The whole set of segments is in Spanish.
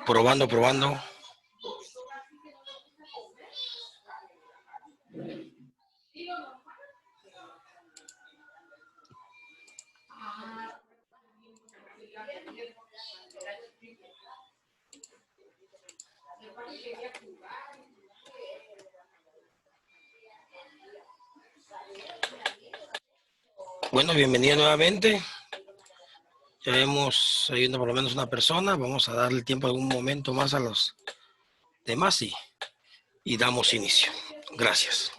Probando, probando. Bueno, bienvenido nuevamente. Ya vemos saliendo por lo menos una persona. Vamos a darle tiempo algún momento más a los demás y damos inicio. Gracias.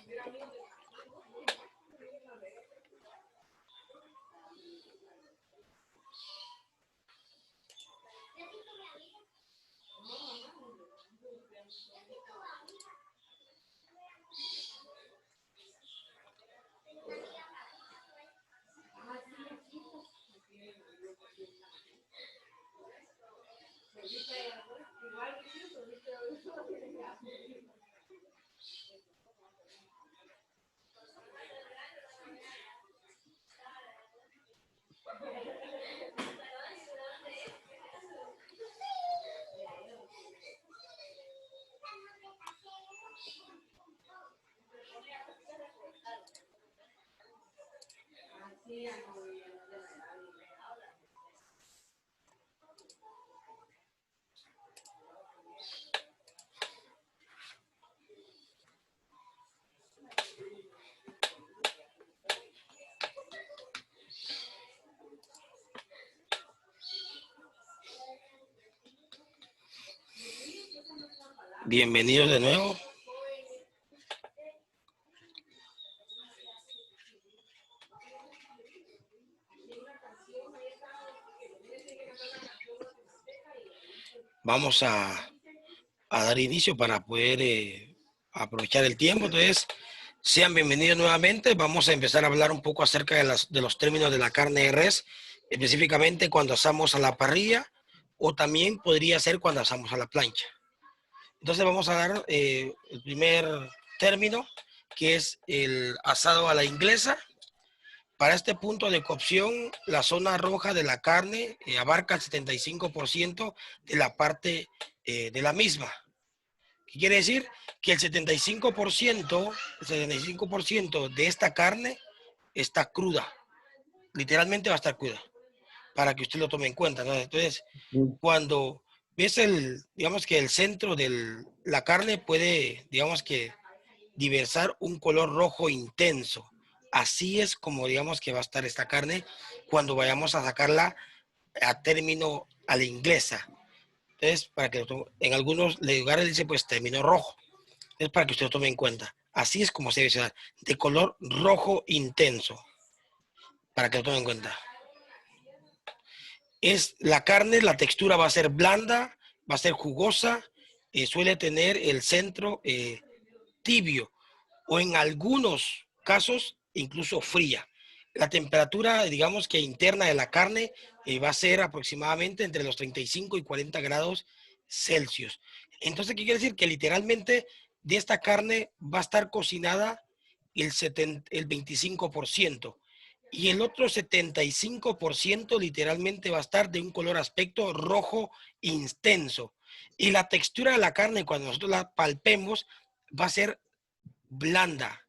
Bienvenidos de nuevo. Vamos a dar inicio para poder aprovechar el tiempo. Entonces, sean bienvenidos nuevamente. Vamos a empezar a hablar un poco acerca de los términos de la carne de res, específicamente cuando asamos a la parrilla o también podría ser cuando asamos a la plancha. Entonces vamos a dar el primer término, que es el asado a la inglesa. Para este punto de cocción, la zona roja de la carne abarca el 75% de la parte de la misma. ¿Qué quiere decir? Que el 75% de esta carne está cruda. Literalmente va a estar cruda, para que usted lo tome en cuenta, ¿no? Entonces, cuando ves digamos que el centro de la carne puede, digamos que, diversar un color rojo intenso. Así es como, digamos, que va a estar esta carne cuando vayamos a sacarla a término a la inglesa. Entonces, para que en algunos lugares dice, pues, término rojo. Es para que usted lo tome en cuenta. Así es como se debe ser, de color rojo intenso, para que lo tome en cuenta. La carne, la textura va a ser blanda, va a ser jugosa, suele tener el centro tibio o en algunos casos incluso fría. La temperatura, digamos que interna de la carne va a ser aproximadamente entre los 35 y 40 grados Celsius. Entonces, ¿qué quiere decir? Que literalmente de esta carne va a estar cocinada el 25%. Y el otro 75% literalmente va a estar de un color aspecto rojo intenso. Y la textura de la carne, cuando nosotros la palpemos, va a ser blanda,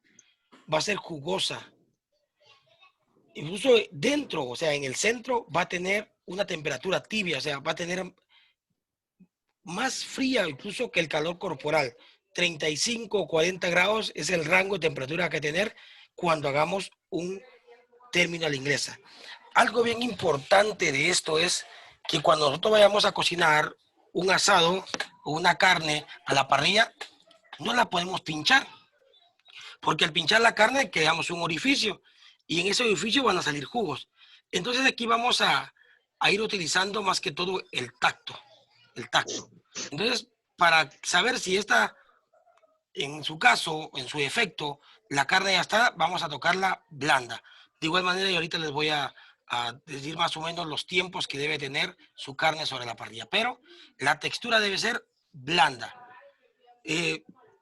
va a ser jugosa. Incluso dentro, o sea, en el centro, va a tener una temperatura tibia, o sea, va a tener más fría incluso que el calor corporal. 35 o 40 grados es el rango de temperatura que tener cuando hagamos un término a la inglesa. Algo bien importante de esto es que cuando nosotros vayamos a cocinar un asado o una carne a la parrilla, no la podemos pinchar, porque al pinchar la carne creamos un orificio y en ese orificio van a salir jugos. Entonces aquí vamos a ir utilizando más que todo el tacto. Entonces, para saber si esta, en su caso, en su defecto, la carne ya está, vamos a tocarla blanda. De igual manera, y ahorita les voy a decir más o menos los tiempos que debe tener su carne sobre la parrilla, pero la textura debe ser blanda.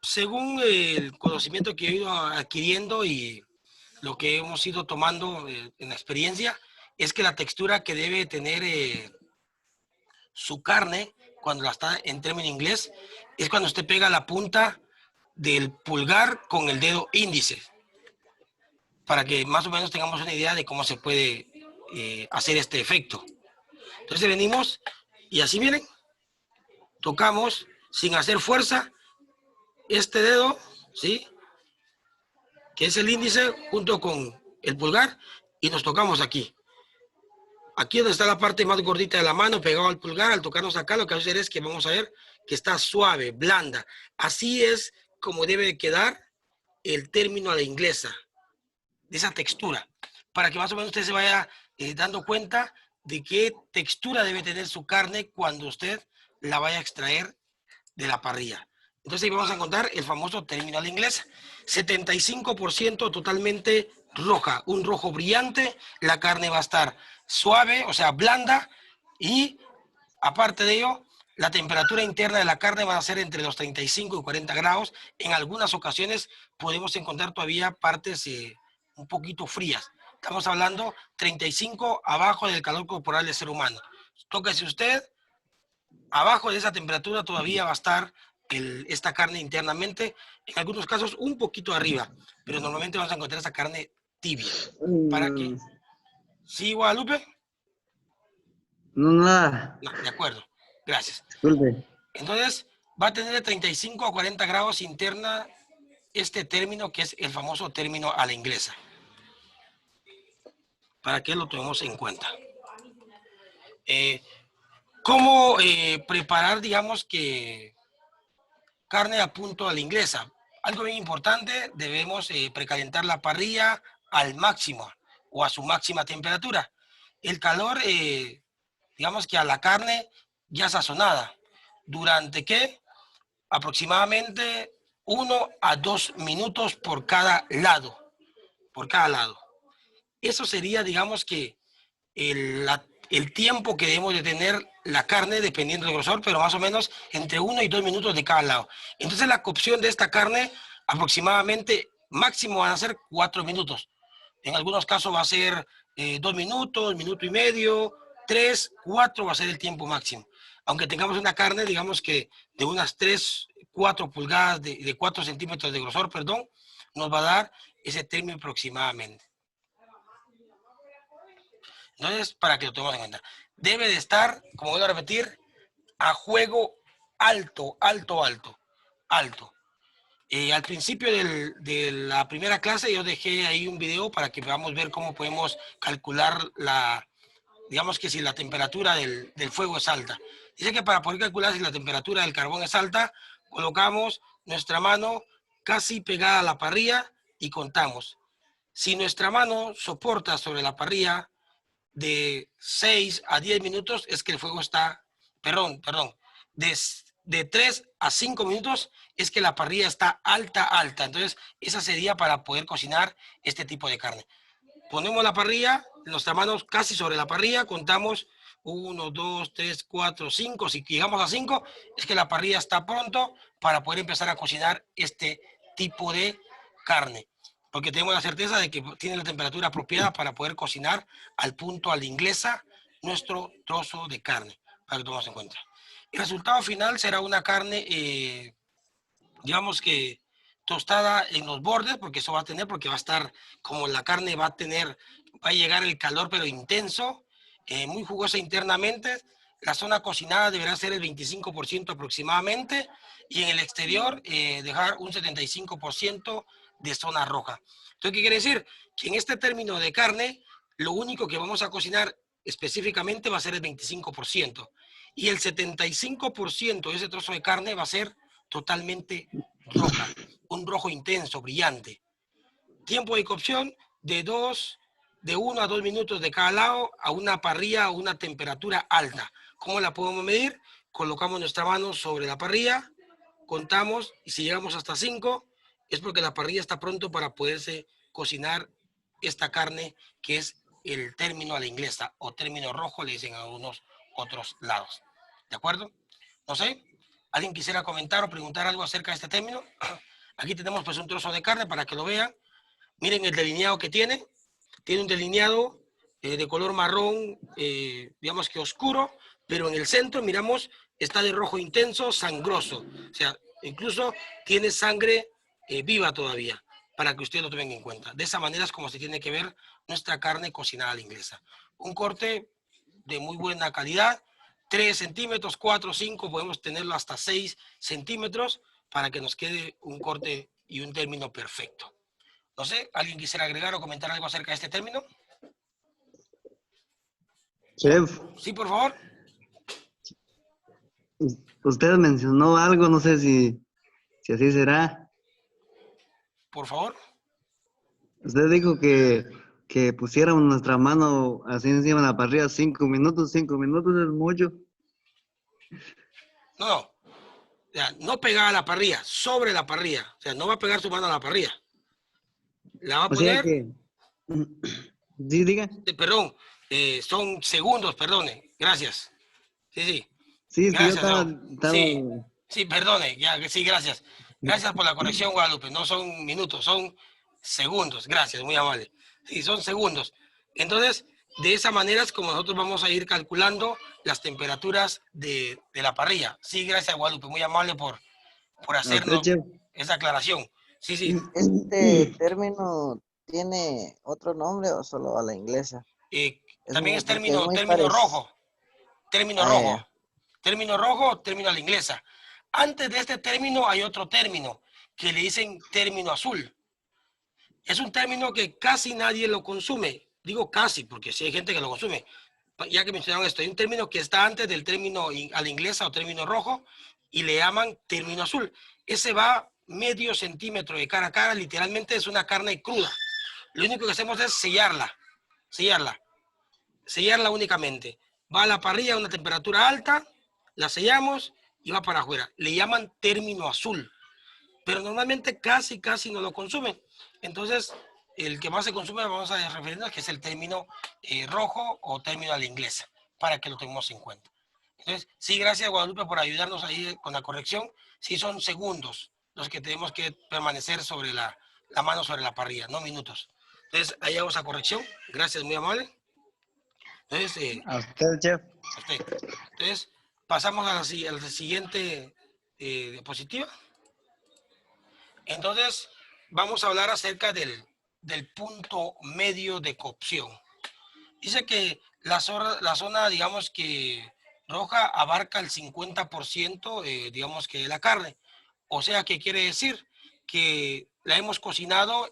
Según el conocimiento que he ido adquiriendo y lo que hemos ido tomando en la experiencia, es que la textura que debe tener su carne, cuando la está en término inglés, es cuando usted pega la punta del pulgar con el dedo índice, para que más o menos tengamos una idea de cómo se puede hacer este efecto. Entonces venimos y así miren, tocamos sin hacer fuerza este dedo, ¿sí? Que es el índice junto con el pulgar y nos tocamos aquí. Aquí donde está la parte más gordita de la mano, pegado al pulgar, al tocarnos acá, lo que va a hacer es que vamos a ver que está suave, blanda. Así es como debe quedar el término a la inglesa, de esa textura, para que más o menos usted se vaya dando cuenta de qué textura debe tener su carne cuando usted la vaya a extraer de la parrilla. Entonces ahí vamos a encontrar el famoso término a la inglesa. 75% totalmente roja, un rojo brillante, la carne va a estar suave, o sea, blanda, y aparte de ello, la temperatura interna de la carne va a ser entre los 35 y 40 grados. En algunas ocasiones podemos encontrar todavía partes un poquito frías. Estamos hablando 35 abajo del calor corporal del ser humano. Tóquese usted, abajo de esa temperatura todavía va a estar esta carne internamente, en algunos casos un poquito arriba, pero normalmente vamos a encontrar esa carne tibia. ¿Para qué? No, ¿Sí, Guadalupe? no, nada. No, de acuerdo, gracias. Disculpe. Entonces, va a tener de 35 a 40 grados interna este término que es el famoso término a la inglesa, para que lo tomemos en cuenta. ¿Cómo preparar, digamos, que carne a punto a la inglesa? Algo bien importante, debemos precalentar la parrilla al máximo o a su máxima temperatura. El calor, digamos que a la carne ya sazonada. ¿Durante qué? Aproximadamente 1 a 2 minutos por cada lado. Por cada lado. Eso sería, digamos que, el tiempo que debemos de tener la carne, dependiendo del grosor, pero más o menos entre 1 y 2 minutos de cada lado. Entonces la cocción de esta carne aproximadamente máximo van a ser 4 minutos. En algunos casos va a ser 2 minutos, minuto y medio, 3, 4 va a ser el tiempo máximo. Aunque tengamos una carne, digamos que de unas 3, 4 pulgadas, de 4 centímetros de grosor, perdón, nos va a dar ese término aproximadamente. Entonces, para que lo tomemos en cuenta, debe de estar, como voy a repetir, a juego alto, alto, alto, alto. Al principio de la primera clase yo dejé ahí un video para que podamos ver cómo podemos calcular digamos que si la temperatura del fuego es alta. Dice que para poder calcular si la temperatura del carbón es alta, colocamos nuestra mano casi pegada a la parrilla y contamos. Si nuestra mano soporta sobre la parrilla de 6 a 10 minutos, es que el fuego está, perdón, de 3 a 5 minutos es que la parrilla está alta, alta. Entonces, esa sería para poder cocinar este tipo de carne. Ponemos la parrilla, nuestras manos casi sobre la parrilla, contamos 1, 2, 3, 4, 5. Si llegamos a 5, es que la parrilla está pronto para poder empezar a cocinar este tipo de carne. Porque tenemos la certeza de que tiene la temperatura apropiada para poder cocinar al punto a la inglesa nuestro trozo de carne, para que tomemos en cuenta. El resultado final será una carne, digamos que tostada en los bordes, porque eso va a tener, porque va a estar, como la carne va a llegar el calor, pero intenso, muy jugosa internamente. La zona cocinada deberá ser el 25% aproximadamente, y en el exterior dejar un 75% de zona roja. Entonces, ¿qué quiere decir? Que en este término de carne, lo único que vamos a cocinar específicamente va a ser el 25%, y el 75% de ese trozo de carne va a ser totalmente roja, un rojo intenso, brillante. Tiempo de cocción de 1 a 2 minutos de cada lado a una parrilla a una temperatura alta. ¿Cómo la podemos medir? Colocamos nuestra mano sobre la parrilla, contamos, y si llegamos hasta 5, es porque la parrilla está pronto para poderse cocinar esta carne, que es el término a la inglesa, o término rojo, le dicen a algunos otros lados. ¿De acuerdo? No sé, ¿Alguien quisiera comentar o preguntar algo acerca de este término? Aquí tenemos pues un trozo de carne para que lo vean. Miren el delineado que tiene. Tiene un delineado de color marrón, digamos que oscuro, pero en el centro, miramos, está de rojo intenso, sangroso. O sea, incluso tiene sangre viva todavía, para que ustedes lo tomen en cuenta. De esa manera es como se tiene que ver nuestra carne cocinada a la inglesa. Un corte de muy buena calidad, 3 centímetros, 4, 5, podemos tenerlo hasta 6 centímetros para que nos quede un corte y un término perfecto. No sé, ¿alguien quisiera agregar o comentar algo acerca de este término? Chef, Sí, por favor. usted mencionó algo, no sé si así será. Por favor. Usted dijo que pusiéramos nuestra mano así encima de la parrilla 5 minutos. 5 minutos es mucho. No, no. O sea, no pegada a la parrilla, sobre la parrilla. O sea, no va a pegar su mano a la parrilla. La va a O sea poner, que, sí, diga. perdón, son segundos, perdone. Gracias. Sí, sí. Sí, es que yo Gracias, estaba, Leo. estaba, Sí, sí, perdone. Ya, sí, gracias. Gracias por la corrección, Guadalupe. No son minutos, son segundos. Gracias, muy amable. Sí, son segundos. Entonces, de esa manera es como nosotros vamos a ir calculando las temperaturas de la parrilla. Sí, gracias, Guadalupe. Muy amable por a usted, hacernos chef. esa aclaración. Sí, sí. ¿Y este término tiene otro nombre o solo a la inglesa? También es Porque es muy término parecido. rojo. Término Ah, rojo. ya. Término rojo, término a la inglesa. Antes de este término hay otro término que le dicen término azul. Es un término que casi nadie lo consume. Digo casi, porque sí hay gente que lo consume. Ya que mencionaron esto, hay un término que está antes del término a la inglesa o término rojo y le llaman término azul. Ese va medio centímetro de cara a cara, literalmente es una carne cruda. Lo único que hacemos es sellarla, sellarla únicamente. Va a la parrilla a una temperatura alta, la sellamos y va para afuera. Le llaman término azul, pero normalmente casi no lo consumen. Entonces, el que más se consume, vamos a referirnos que es el término rojo o término a la inglesa, para que lo tengamos en cuenta. Entonces, sí, gracias Guadalupe por ayudarnos ahí con la corrección. Sí, son segundos los que tenemos que permanecer sobre la mano sobre la parrilla, no minutos. Entonces, ahí hago esa corrección. Gracias, muy amable. Entonces, A usted, chef. usted. Entonces, pasamos a la siguiente diapositiva. Entonces, vamos a hablar acerca del punto medio de cocción. Dice que la zona, digamos que roja, abarca el 50%, digamos que de la carne. O sea, ¿qué quiere decir? Que la hemos cocinado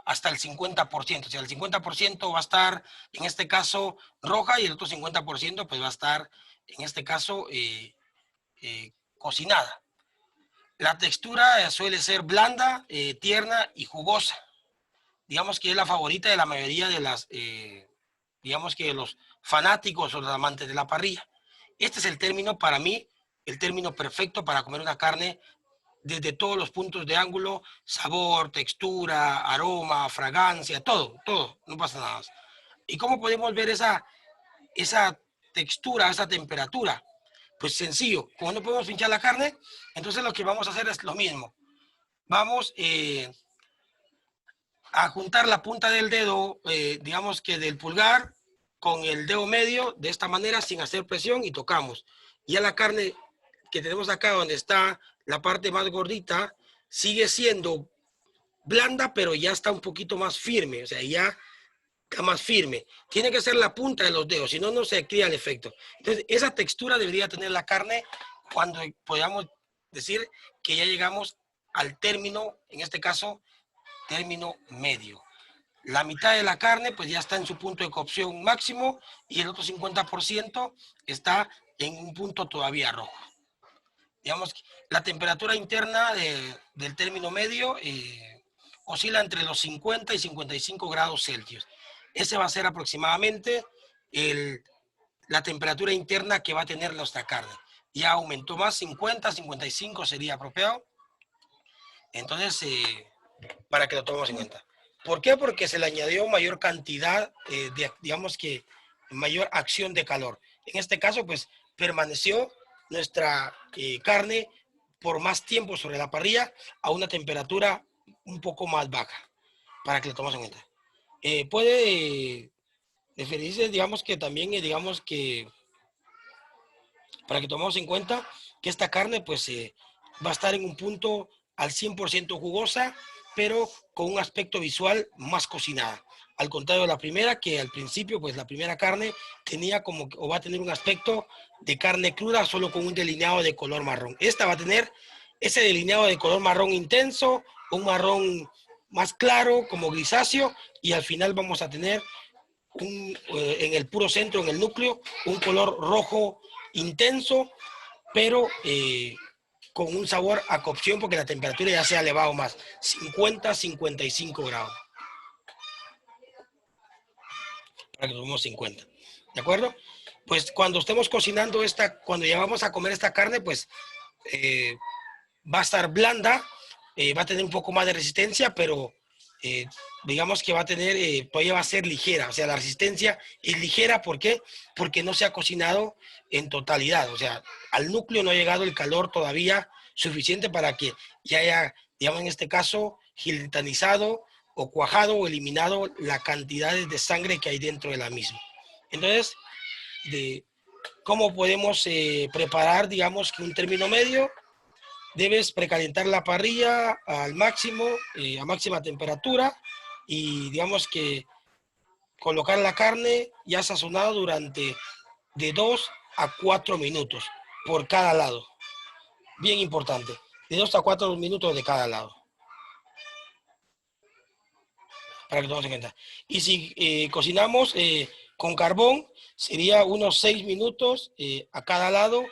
hasta el 50%. O sea, el 50% va a estar, en este caso, roja y el otro 50% pues va a estar, en este caso, cocinada. La textura suele ser blanda, tierna y jugosa. Digamos que es la favorita de la mayoría de las, digamos que de los fanáticos o los amantes de la parrilla. Este es el término para mí, el término perfecto para comer una carne desde todos los puntos de ángulo, sabor, textura, aroma, fragancia, todo, no pasa nada. ¿Y cómo podemos ver esa textura, esa temperatura? Pues sencillo, como no podemos pinchar la carne, entonces lo que vamos a hacer es lo mismo. Vamos a juntar la punta del dedo, digamos que del pulgar, con el dedo medio, de esta manera, sin hacer presión, y tocamos. Ya la carne que tenemos acá, donde está la parte más gordita, sigue siendo blanda, pero ya está un poquito más firme, o sea, ya está más firme. Tiene que ser la punta de los dedos, si no, no se crea el efecto. Entonces, esa textura debería tener la carne cuando podamos decir que ya llegamos al término, en este caso, término medio. La mitad de la carne pues ya está en su punto de cocción máximo y el otro 50% está en un punto todavía rojo. Digamos que la temperatura interna del término medio oscila entre los 50 y 55 grados Celsius. Ese va a ser aproximadamente la temperatura interna que va a tener nuestra carne. Ya aumentó más, 50, 55 sería apropiado. Entonces, para que lo tomemos en cuenta. ¿Por qué? Porque se le añadió mayor cantidad, digamos que mayor acción de calor. En este caso, pues permaneció nuestra carne por más tiempo sobre la parrilla a una temperatura un poco más baja, para que lo tomemos en cuenta. Puede referirse, digamos que también, digamos que, para que tomemos en cuenta que esta carne pues va a estar en un punto al 100% jugosa, pero con un aspecto visual más cocinada. Al contrario de la primera, que al principio, pues la primera carne tenía como, o va a tener un aspecto de carne cruda solo con un delineado de color marrón. Esta va a tener ese delineado de color marrón intenso, un marrón más claro, como grisáceo, y al final vamos a tener en el puro centro, en el núcleo, un color rojo intenso, pero con un sabor a cocción porque la temperatura ya se ha elevado más, 50-55 grados. Para que tomemos 50. ¿De acuerdo? Pues cuando estemos cocinando cuando ya vamos a comer esta carne, pues va a estar blanda, va a tener un poco más de resistencia, pero digamos que va a tener, todavía va a ser ligera. O sea, la resistencia es ligera, ¿por qué? Porque no se ha cocinado en totalidad. O sea, al núcleo no ha llegado el calor todavía suficiente para que ya haya, digamos en este caso, gelatinizado o cuajado o eliminado la cantidad de sangre que hay dentro de la misma. Entonces, ¿cómo podemos preparar, digamos, que un término medio? Debes precalentar la parrilla al máximo, a máxima temperatura, y digamos que colocar la carne ya sazonada durante de 2 a 4 minutos por cada lado. Bien importante, de 2 a 4 minutos de cada lado. Para que tomemos en cuenta. Y si cocinamos con carbón, sería unos 6 minutos a cada lado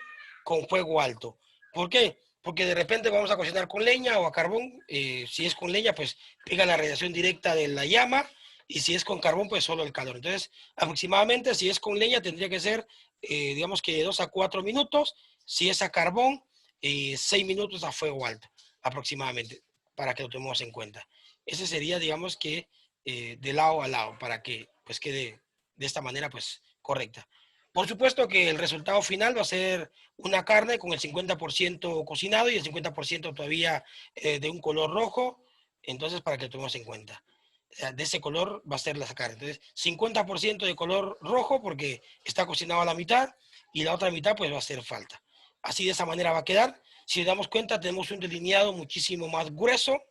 con fuego alto. ¿Por qué? Porque de repente vamos a cocinar con leña o a carbón. Si es con leña, pues pega la radiación directa de la llama, y si es con carbón, pues solo el calor. Entonces, aproximadamente, si es con leña, tendría que ser, digamos que de 2 a 4 minutos. Si es a carbón, 6 minutos a fuego alto, aproximadamente, para que lo tomemos en cuenta. Ese sería, digamos que, de lado a lado, para que pues quede de esta manera pues correcta. Por supuesto que el resultado final va a ser una carne con el 50% cocinado y el 50% todavía de un color rojo. Entonces, para que lo tomemos en cuenta, o sea, de ese color va a ser la carne. Entonces, 50% de color rojo porque está cocinado a la mitad, y la otra mitad pues va a hacer falta. Así, de esa manera va a quedar. Si nos damos cuenta, tenemos un delineado muchísimo más grueso,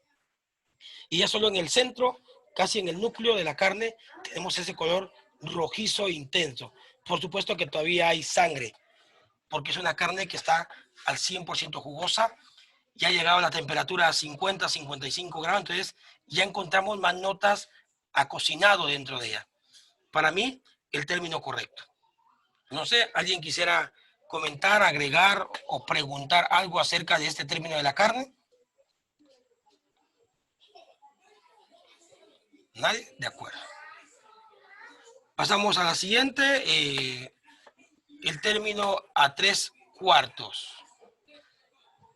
y ya solo en el centro, casi en el núcleo de la carne, tenemos ese color rojizo intenso. Por supuesto que todavía hay sangre, porque es una carne que está al 100% jugosa, ya ha llegado a la temperatura a 50-55 grados, entonces ya encontramos más notas a cocinado dentro de ella. Para mí, el término correcto. No sé, ¿alguien quisiera comentar, agregar o preguntar algo acerca de este término de la carne? ¿Nadie? De acuerdo. Pasamos a la siguiente, el término a 3/4.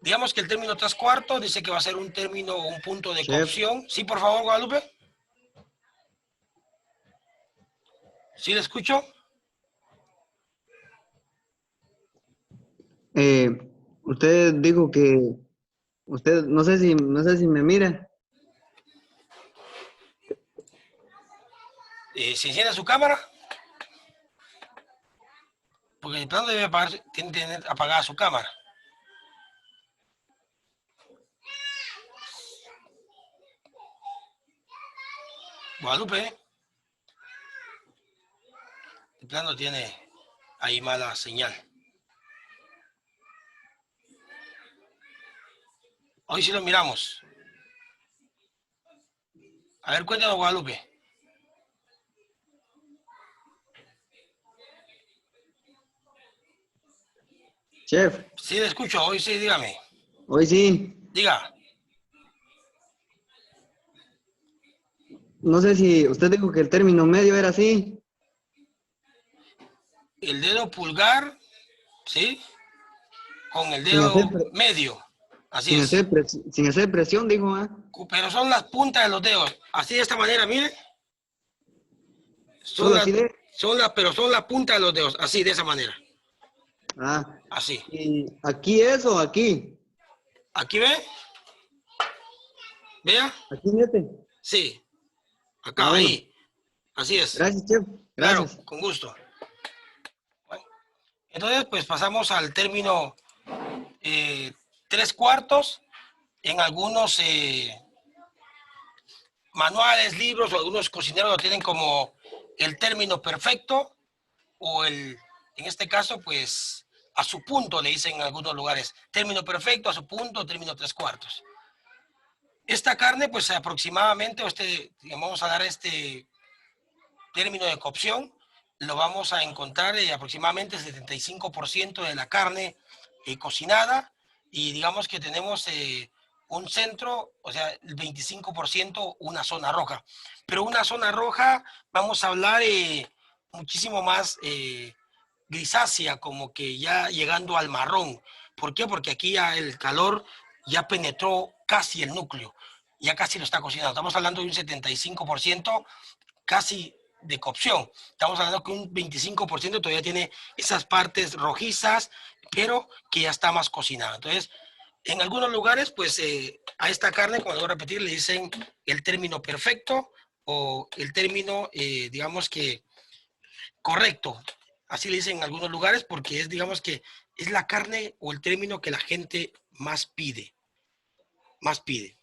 Digamos que el término 3/4 dice que va a ser un término, un punto de Chef, cocción. Sí, por favor, Guadalupe. ¿Sí le escucho? usted dijo que usted, no sé si me mira. ¿Se enciende su cámara? Porque el plano debe apagar, tiene que tener apagada su cámara. Guadalupe, el plano tiene ahí mala señal. Hoy sí lo miramos. A ver, cuéntanos, Guadalupe. Chef, Sí le escucho, hoy sí, dígame. hoy sí. Diga. No sé si usted dijo que el término medio era así. El dedo pulgar, ¿sí? Con el Sin hacer, dedo pre- medio. Así sin es. hacer, sin hacer presión, dijo, ¿ah? Pero son las puntas de los dedos. Así, de esta manera, mire. Son Solo las, así de. pero son la punta de los dedos. Así, de esa manera. Ah, Así. ¿y aquí es o aquí? ¿Aquí ve? ¿Vea? ¿Aquí en este? Sí. Ah, Acá, bueno. ahí. Así es. Gracias, chef. Claro, Gracias. con gusto. Bueno, entonces, pues pasamos al término 3/4. En algunos manuales, libros o algunos cocineros lo tienen como el término perfecto o en este caso, pues a su punto le dicen en algunos lugares. Término perfecto, a su punto, término 3/4. Esta carne, pues aproximadamente, vamos a dar este término de cocción, lo vamos a encontrar aproximadamente el 75% de la carne cocinada y digamos que tenemos un centro, o sea, el 25% una zona roja. Pero una zona roja, vamos a hablar muchísimo más grisácea, como que ya llegando al marrón. ¿Por qué? Porque aquí ya el calor ya penetró casi el núcleo, ya casi lo está cocinando. Estamos hablando de un 75% casi de cocción. Estamos hablando que un 25% todavía tiene esas partes rojizas, pero que ya está más cocinada. Entonces, en algunos lugares, pues a esta carne, como debo repetir, le dicen el término perfecto o el término, digamos que correcto. Así le dicen en algunos lugares porque es, digamos que es la carne o el término que la gente más pide. Más pide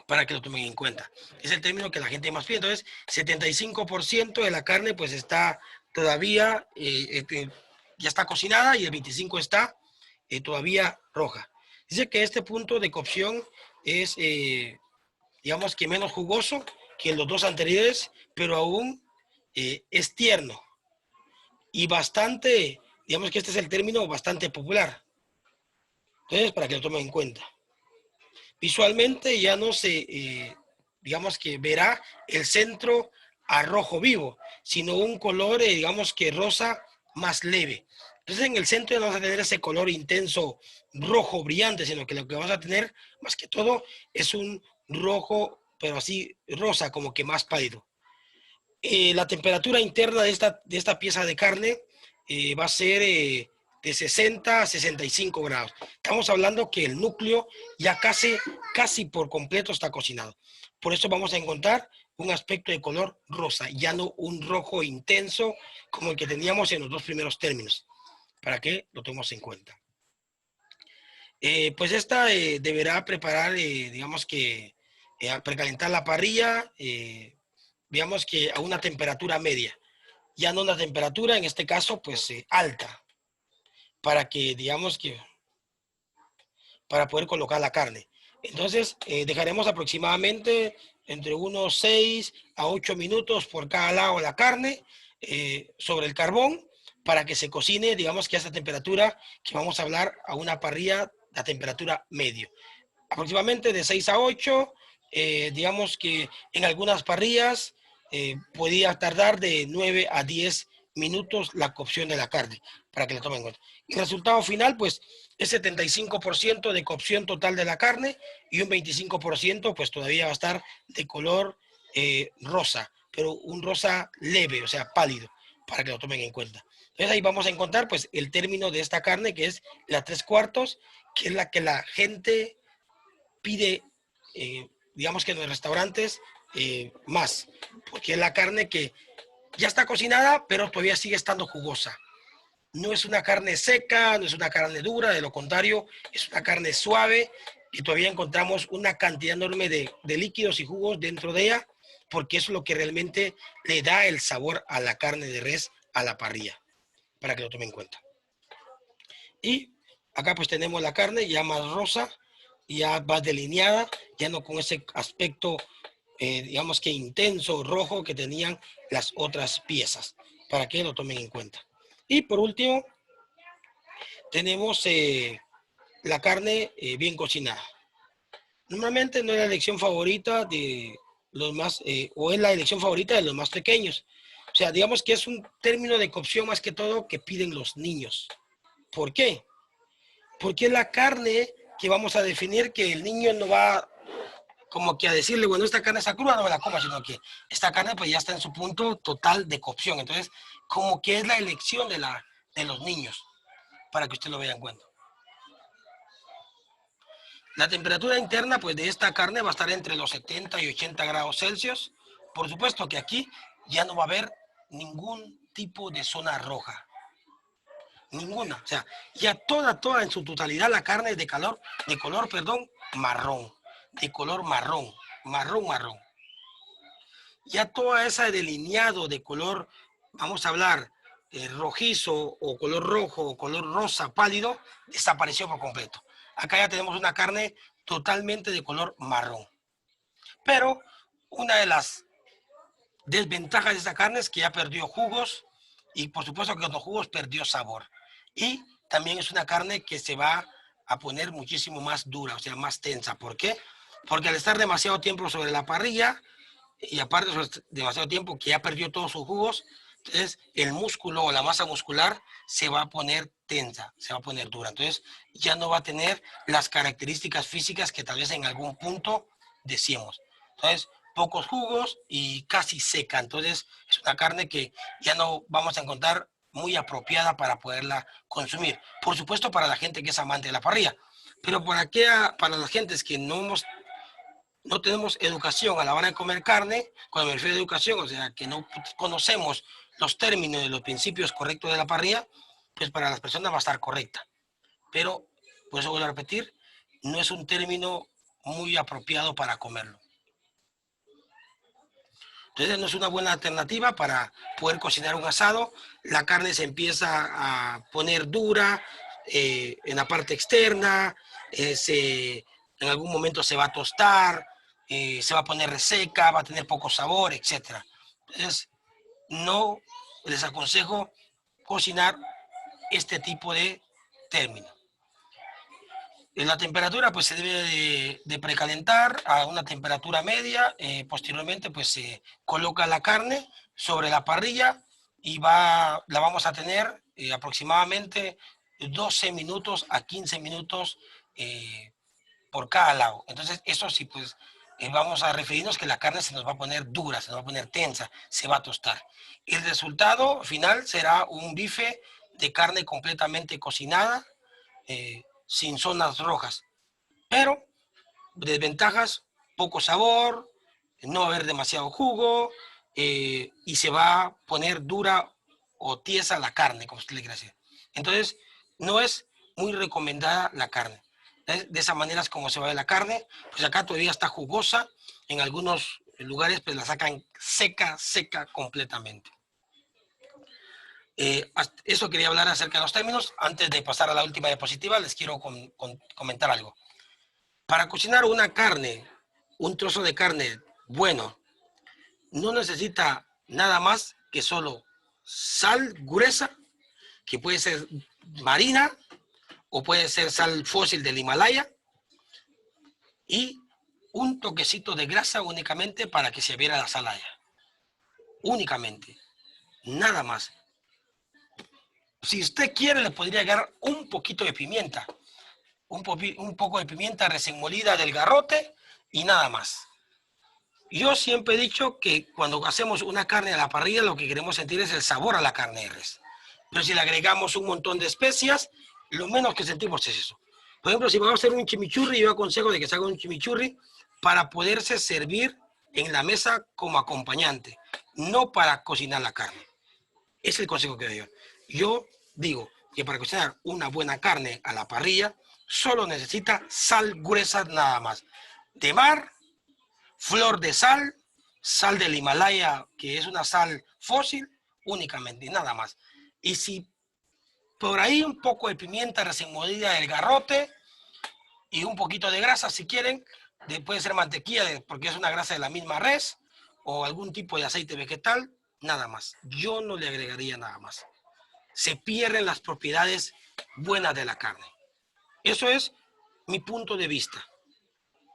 para que lo tomen en cuenta. Es el término que la gente más pide. Entonces, 75% de la carne pues está todavía, ya está cocinada y el 25% está todavía roja. Dice que este punto de cocción es, digamos que menos jugoso que los dos anteriores, pero aún es tierno y bastante, digamos que este es el término bastante popular. Entonces, para que lo tomen en cuenta. Visualmente ya no se, digamos que verá el centro a rojo vivo, sino un color, digamos que rosa más leve. Entonces en el centro no vamos a tener ese color intenso rojo brillante, sino que lo que vamos a tener más que todo es un rojo, pero así rosa, como que más pálido. La temperatura interna de esta pieza de carne va a ser de 60 a 65 grados. Estamos hablando que el núcleo ya casi por completo está cocinado. Por eso vamos a encontrar un aspecto de color rosa, ya no un rojo intenso como el que teníamos en los dos primeros términos, para que lo tomemos en cuenta. Pues esta deberá preparar, digamos que, precalentar la parrilla, digamos que a una temperatura media, ya no una temperatura, en este caso, pues alta, para que, digamos que, para poder colocar la carne. Entonces, dejaremos aproximadamente entre unos 6 a 8 minutos por cada lado la carne sobre el carbón para que se cocine, digamos que a esta temperatura que vamos a hablar a una parrilla a temperatura medio. Aproximadamente de 6 a 8, digamos que en algunas parrillas podía tardar de 9 a 10 minutos la cocción de la carne, para que lo tomen en cuenta. Y el resultado final, pues, es 75% de cocción total de la carne y un 25% pues todavía va a estar de color rosa, pero un rosa leve, o sea, pálido, para que lo tomen en cuenta. Entonces ahí vamos a encontrar pues el término de esta carne, que es la 3/4, que es la que la gente pide, digamos que en los restaurantes, más, porque es la carne que ya está cocinada, pero todavía sigue estando jugosa. No es una carne seca, no es una carne dura, de lo contrario, es una carne suave que todavía encontramos una cantidad enorme de líquidos y jugos dentro de ella, porque eso es lo que realmente le da el sabor a la carne de res a la parrilla, para que lo tomen en cuenta. Y acá pues tenemos la carne ya más rosa, ya más delineada, ya no con ese aspecto, digamos que intenso, rojo que tenían las otras piezas, para que lo tomen en cuenta. Y por último, tenemos la carne bien cocinada. Normalmente no es la elección favorita de los más, o es la elección favorita de los más pequeños. O sea, digamos que es un término de cocción más que todo que piden los niños. ¿Por qué? Porque es la carne que vamos a definir que el niño no va como que a decirle, bueno, esta carne está cruda, no me la coma, sino que esta carne pues ya está en su punto total de cocción. Entonces, como que es la elección de los niños. para que usted lo vea en cuenta. La temperatura interna pues, de esta carne va a estar entre los 70 y 80 grados Celsius. Por supuesto que aquí ya no va a haber ningún tipo de zona roja. Ninguna. O sea, ya toda en su totalidad la carne es de color, marrón. De color marrón. Marrón. Ya toda esa delineado de color, vamos a hablar, rojizo o color rojo o color rosa pálido, desapareció por completo. Acá ya tenemos una carne totalmente de color marrón. Pero una de las desventajas de esta carne es que ya perdió jugos y por supuesto que con los jugos perdió sabor. Y también es una carne que se va a poner muchísimo más dura, o sea, más tensa. ¿Por qué? Porque al estar demasiado tiempo sobre la parrilla y aparte demasiado tiempo que ya perdió todos sus jugos, entonces el músculo o la masa muscular se va a poner tensa, se va a poner dura. Entonces ya no va a tener las características físicas que tal vez en algún punto decíamos. Entonces, pocos jugos y casi seca. Entonces, es una carne que ya no vamos a encontrar muy apropiada para poderla consumir. Por supuesto, para la gente que es amante de la parrilla. Pero para las gentes que no tenemos educación a la hora de comer carne, cuando me refiero a educación, o sea, que no conocemos los términos y los principios correctos de la parrilla, pues para las personas va a estar correcta. Pero, por eso vuelvo a repetir, no es un término muy apropiado para comerlo. Entonces no es una buena alternativa para poder cocinar un asado. La carne se empieza a poner dura en la parte externa, en algún momento se va a tostar, se va a poner reseca, va a tener poco sabor, etc. Entonces no les aconsejo cocinar este tipo de término. En la temperatura pues se debe de precalentar a una temperatura media, posteriormente pues se coloca la carne sobre la parrilla y la vamos a tener aproximadamente 12 minutos a 15 minutos por cada lado. Entonces eso sí pues vamos a referirnos que la carne se nos va a poner dura, se nos va a poner tensa, se va a tostar. El resultado final será un bife de carne completamente cocinada, sin zonas rojas, pero desventajas, poco sabor, no va a haber demasiado jugo y se va a poner dura o tiesa la carne, como usted le quiera decir. Entonces, no es muy recomendada la carne. De esa manera es como se va a ver la carne, pues acá todavía está jugosa, en algunos lugares pues la sacan seca completamente. Eso quería hablar acerca de los términos. Antes de pasar a la última diapositiva, les quiero comentar algo. Para cocinar una carne, un trozo de carne bueno, no necesita nada más que solo sal gruesa, que puede ser marina o puede ser sal fósil del Himalaya, y un toquecito de grasa únicamente para que se viera la salaya. Únicamente. Nada más. Si usted quiere, le podría agregar un poquito de pimienta. Un poco de pimienta recién molida del garrote y nada más. Yo siempre he dicho que cuando hacemos una carne a la parrilla, lo que queremos sentir es el sabor a la carne de res. Pero si le agregamos un montón de especias, lo menos que sentimos es eso. Por ejemplo, si vamos a hacer un chimichurri, yo aconsejo de que se haga un chimichurri para poderse servir en la mesa como acompañante, no para cocinar la carne. Ese es el consejo que doy yo. Yo digo que para cocinar una buena carne a la parrilla, solo necesita sal gruesa nada más. De mar, flor de sal, sal del Himalaya, que es una sal fósil, únicamente, nada más. Y si por ahí un poco de pimienta recién molida del garrote y un poquito de grasa, si quieren, puede ser mantequilla, porque es una grasa de la misma res, o algún tipo de aceite vegetal, nada más. Yo no le agregaría nada más. Se pierden las propiedades buenas de la carne. Eso es mi punto de vista.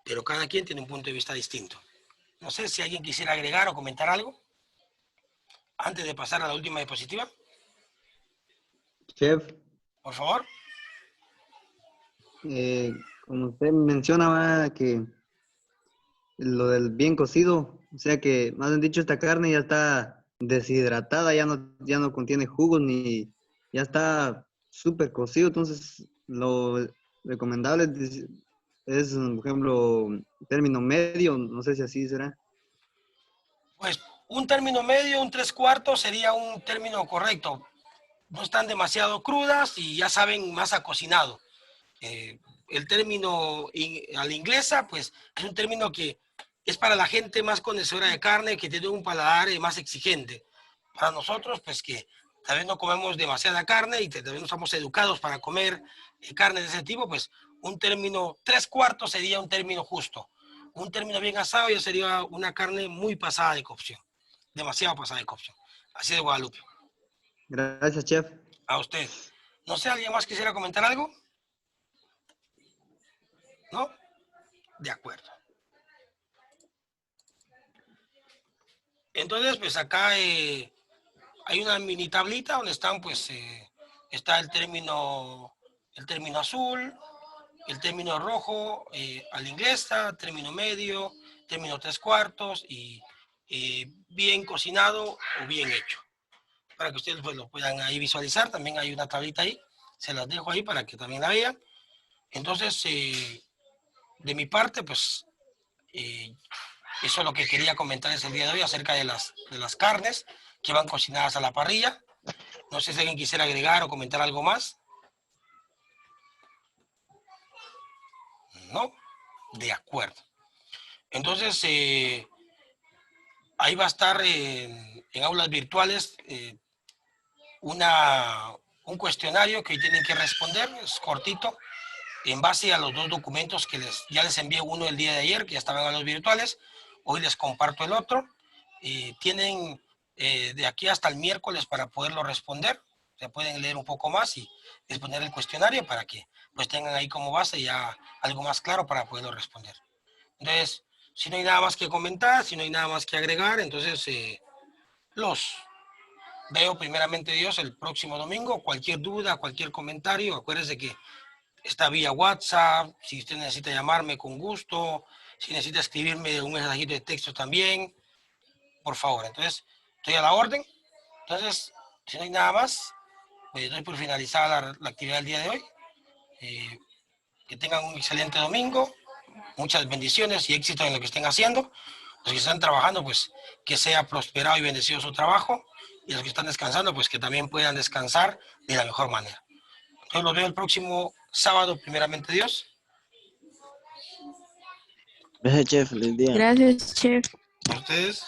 Pero cada quien tiene un punto de vista distinto. No sé si alguien quisiera agregar o comentar algo antes de pasar a la última diapositiva. Chef, Por favor. como usted mencionaba que lo del bien cocido, o sea que más bien dicho esta carne ya está deshidratada, ya no contiene jugos ni ya está súper cocido, entonces lo recomendable es, por ejemplo, término medio, no sé si así será. Pues un término medio, un 3/4 sería un término correcto. No están demasiado crudas y ya saben más a cocinado. El término a la inglesa, pues es un término que es para la gente más conocedora de carne, que tiene un paladar más exigente. Para nosotros, pues que tal vez no comemos demasiada carne y tal vez no estamos educados para comer carne de ese tipo, pues un término 3/4 sería un término justo. Un término bien asado ya sería una carne muy pasada de cocción, demasiado pasada de cocción. Así de Guadalupe. Gracias, chef. A usted. No sé, ¿alguien más quisiera comentar algo? ¿No? De acuerdo. Entonces, pues acá hay una mini tablita donde están, pues, está el término azul, el término rojo a la inglesa, término medio, término 3/4 y bien cocinado o bien hecho. Para que ustedes pues lo puedan ahí visualizar, también hay una tablita ahí, se las dejo ahí para que también la vean. Entonces, de mi parte, pues, eso es lo que quería comentarles el día de hoy acerca de las carnes que van cocinadas a la parrilla. No sé si alguien quisiera agregar o comentar algo más. No, de acuerdo. Entonces, ahí va a estar en aulas virtuales un cuestionario que tienen que responder, es cortito, en base a los 2 documentos que ya les envié uno el día de ayer, que ya estaban en aulas virtuales, hoy les comparto el otro. Tienen de aquí hasta el miércoles para poderlo responder, se pueden leer un poco más y responder el cuestionario para que pues tengan ahí como base ya algo más claro para poderlo responder. Entonces, si no hay nada más que comentar, si no hay nada más que agregar, entonces los veo primeramente Dios el próximo domingo. Cualquier duda, cualquier comentario, acuérdense que está vía WhatsApp, si usted necesita llamarme con gusto, si necesita escribirme un mensajito de texto también, por favor. Entonces, estoy a la orden. Entonces, si no hay nada más, pues doy por finalizada la actividad del día de hoy. Que tengan un excelente domingo, muchas bendiciones y éxito en lo que estén haciendo. Los que están trabajando, pues que sea prosperado y bendecido su trabajo. Y los que están descansando, pues que también puedan descansar de la mejor manera. Entonces los veo el próximo sábado, primeramente Dios. Gracias, chef. Feliz día. Gracias, chef. A ustedes.